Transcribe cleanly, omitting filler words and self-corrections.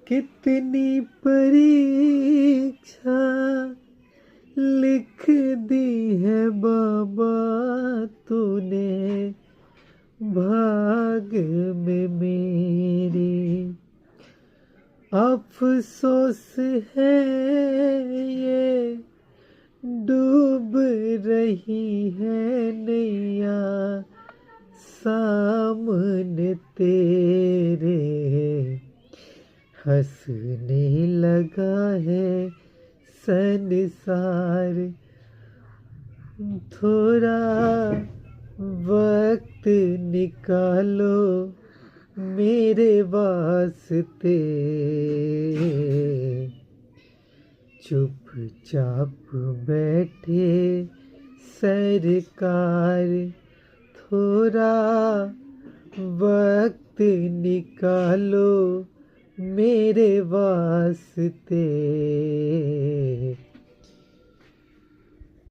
कितनी परीक्षा लिख दी है बाबा तूने भाग में मेरी। अफसोस है ये डूब रही है नैया सामने तेरे। हंसने लगा है संसार, थोड़ा वक्त निकालो मेरे वास्ते। चुपचाप बैठे सरकार, थोड़ा वक्त निकालो मेरे वास्ते।